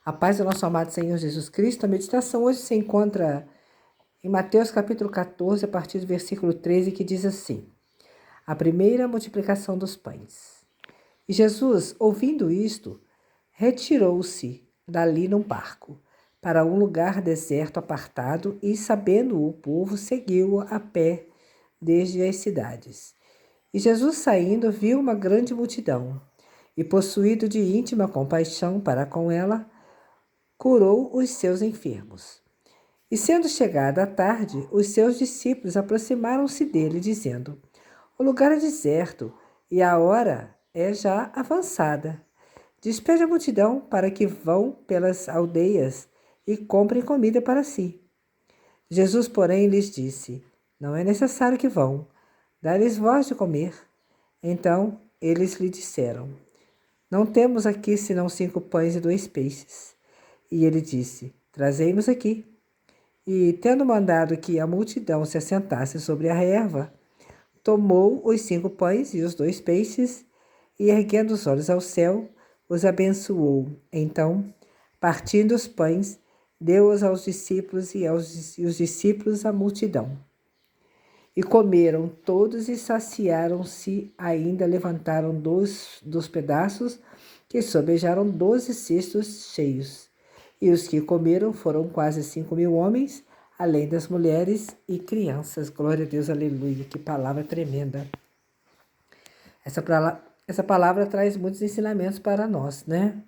A paz do nosso amado Senhor Jesus Cristo. A meditação hoje se encontra em Mateus capítulo 14, a partir do versículo 13, que diz assim: a primeira multiplicação dos pães. E Jesus, ouvindo isto, retirou-se dali num barco, para um lugar deserto apartado, e, sabendo o povo, seguiu-o a pé desde as cidades. E Jesus, saindo, viu uma grande multidão, e, possuído de íntima compaixão para com ela, curou os seus enfermos. E sendo chegada a tarde, os seus discípulos aproximaram-se dele, dizendo: o lugar é deserto, e a hora é já avançada. Despede a multidão para que vão pelas aldeias e comprem comida para si. Jesus, porém, lhes disse: não é necessário que vão, dá-lhes vós de comer. Então eles lhe disseram: não temos aqui senão 5 pães e 2 peixes. E ele disse: trazei-nos aqui. E, tendo mandado que a multidão se assentasse sobre a erva, tomou os 5 pães e os 2 peixes, e, erguendo os olhos ao céu, os abençoou. Então, partindo os pães, deu-os aos discípulos e os discípulos à multidão. E comeram todos e saciaram-se, ainda levantaram dos pedaços, que sobejaram 12 cestos cheios. E os que comeram foram quase 5.000 homens, além das mulheres e crianças. Glória a Deus, aleluia. Que palavra tremenda. Essa palavra traz muitos ensinamentos para nós, né?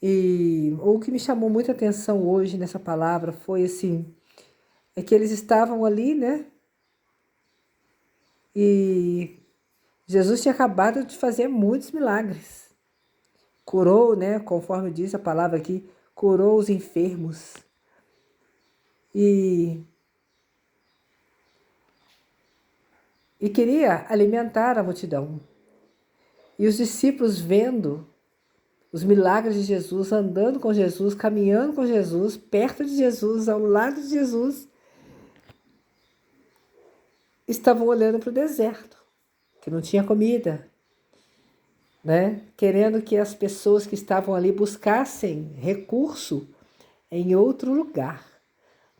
E o que me chamou muita atenção hoje nessa palavra foi assim, é que eles estavam ali, né? E Jesus tinha acabado de fazer muitos milagres. Curou, né? Conforme diz a palavra aqui, curou os enfermos. E queria alimentar a multidão. E os discípulos, vendo os milagres de Jesus, andando com Jesus, caminhando com Jesus, perto de Jesus, ao lado de Jesus, estavam olhando para o deserto, que não tinha comida, né? Querendo que as pessoas que estavam ali buscassem recurso em outro lugar.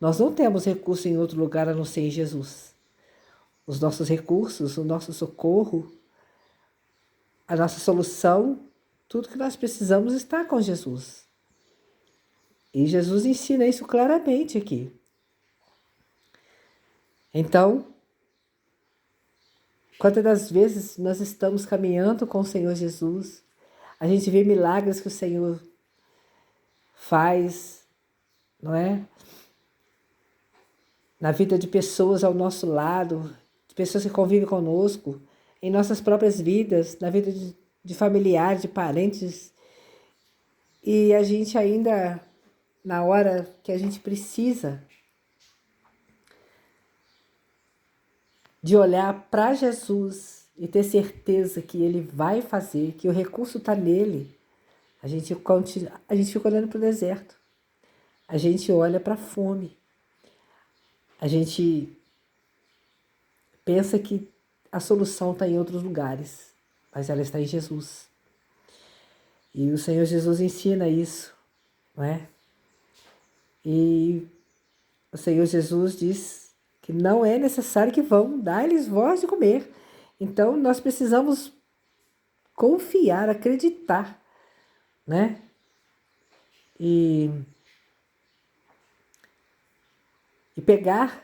Nós não temos recurso em outro lugar a não ser em Jesus. Os nossos recursos, o nosso socorro, a nossa solução, tudo que nós precisamos está com Jesus. E Jesus ensina isso claramente aqui. Então, quantas das vezes nós estamos caminhando com o Senhor Jesus, a gente vê milagres que o Senhor faz, não é? Na vida de pessoas ao nosso lado, de pessoas que convivem conosco, em nossas próprias vidas, na vida de familiares, de parentes. E a gente ainda, na hora que a gente precisa de olhar para Jesus e ter certeza que Ele vai fazer, que o recurso está nele, a gente fica olhando para o deserto, a gente olha para a fome, a gente pensa que a solução está em outros lugares, mas ela está em Jesus. E o Senhor Jesus ensina isso, não é? E o Senhor Jesus diz que não é necessário que vão, dar-lhes voz de comer. Então, nós precisamos confiar, acreditar, né? E pegar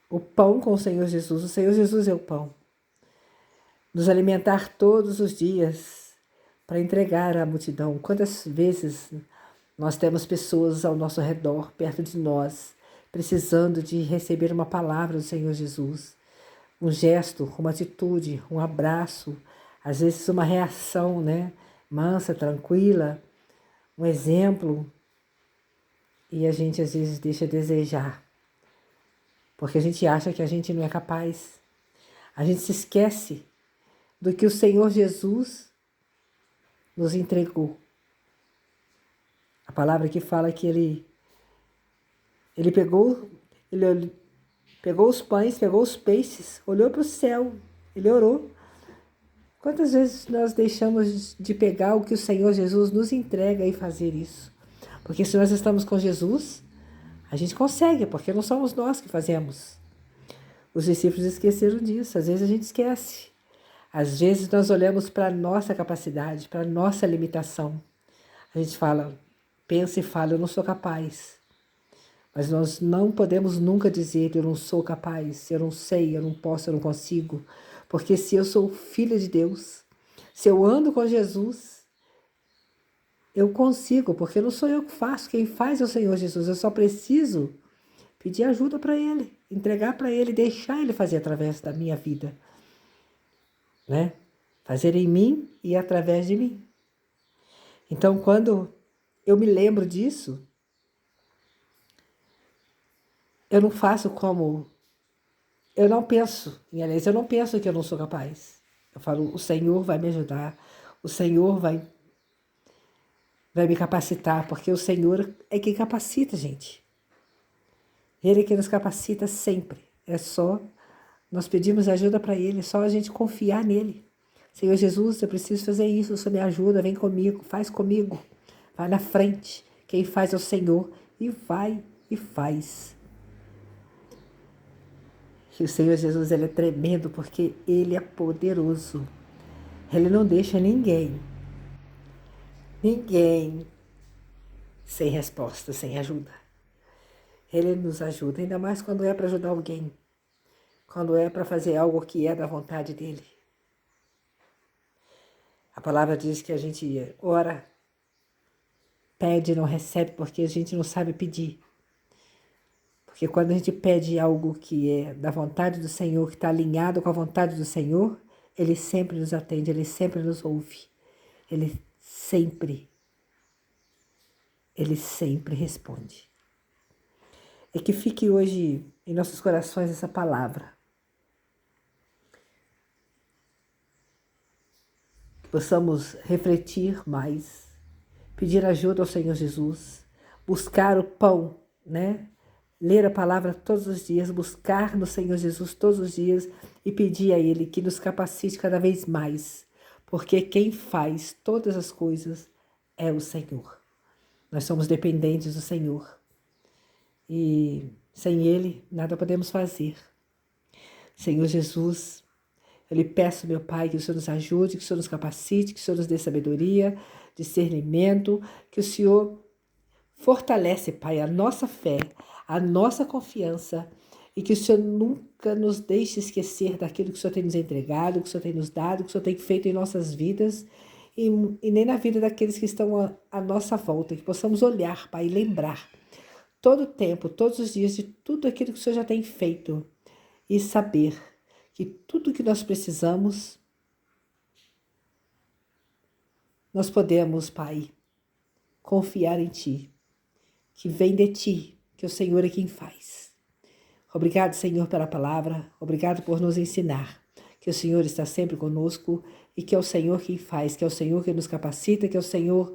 o pão com o Senhor Jesus. O Senhor Jesus é o pão. Nos alimentar todos os dias para entregar à multidão. Quantas vezes nós temos pessoas ao nosso redor, perto de nós, precisando de receber uma palavra do Senhor Jesus. Um gesto, uma atitude, um abraço, às vezes uma reação, né? Mansa, tranquila, um exemplo. E a gente às vezes deixa a desejar, porque a gente acha que a gente não é capaz. A gente se esquece do que o Senhor Jesus nos entregou. A palavra que fala que ele pegou os pães, pegou os peixes, olhou para o céu, ele orou Quantas vezes nós deixamos de pegar o que o Senhor Jesus nos entrega e fazer isso? Porque se nós estamos com Jesus, a gente consegue, porque não somos nós que fazemos. Os discípulos esqueceram disso, às vezes a gente esquece. Às vezes nós olhamos para a nossa capacidade, para a nossa limitação. A gente fala, pensa e fala, eu não sou capaz. Mas nós não podemos nunca dizer, eu não sou capaz, eu não sei, eu não posso, eu não consigo. Porque se eu sou filha de Deus, se eu ando com Jesus, eu consigo, porque não sou eu que faço, quem faz é o Senhor Jesus. Eu só preciso pedir ajuda para Ele, entregar para Ele, deixar Ele fazer através da minha vida, né? Fazer em mim e através de mim. Então, quando eu me lembro disso, eu não faço como... Eu não penso que eu não sou capaz. Eu falo, o Senhor vai me ajudar, o Senhor vai me capacitar, porque o Senhor é quem capacita, gente. Ele é quem nos capacita sempre. É só nós pedimos ajuda para Ele, é só a gente confiar nele. Senhor Jesus, eu preciso fazer isso, o Senhor me ajuda, vem comigo, faz comigo. Vai na frente, quem faz é o Senhor, e vai e faz. E o Senhor Jesus, Ele é tremendo, porque Ele é poderoso. Ele não deixa ninguém sem resposta, sem ajuda. Ele nos ajuda, ainda mais quando é para ajudar alguém, quando é para fazer algo que é da vontade dEle. A palavra diz que a gente ora, pede e não recebe porque a gente não sabe pedir. Porque quando a gente pede algo que é da vontade do Senhor, que está alinhado com a vontade do Senhor, Ele sempre nos atende, Ele sempre nos ouve. Ele sempre responde. E que fique hoje em nossos corações essa palavra. Que possamos refletir mais, pedir ajuda ao Senhor Jesus, buscar o pão, né? Ler a palavra todos os dias, buscar no Senhor Jesus todos os dias e pedir a Ele que nos capacite cada vez mais, porque quem faz todas as coisas é o Senhor. Nós somos dependentes do Senhor e sem Ele nada podemos fazer. Senhor Jesus, eu lhe peço, meu Pai, que o Senhor nos ajude, que o Senhor nos capacite, que o Senhor nos dê sabedoria, discernimento, que o Senhor fortalece, Pai, a nossa fé, a nossa confiança e que o Senhor nunca nos deixe esquecer daquilo que o Senhor tem nos entregado, que o Senhor tem nos dado, que o Senhor tem feito em nossas vidas e nem na vida daqueles que estão à nossa volta, que possamos olhar, Pai, e lembrar todo o tempo, todos os dias de tudo aquilo que o Senhor já tem feito e saber que tudo que nós precisamos, nós podemos, Pai, confiar em Ti, que vem de Ti, que o Senhor é quem faz. Obrigado, Senhor, pela palavra, obrigado por nos ensinar que o Senhor está sempre conosco e que é o Senhor quem faz, que é o Senhor que nos capacita, que é o Senhor,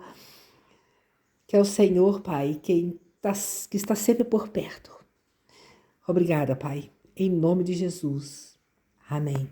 Pai, que está sempre por perto. Obrigada, Pai, em nome de Jesus. Amém.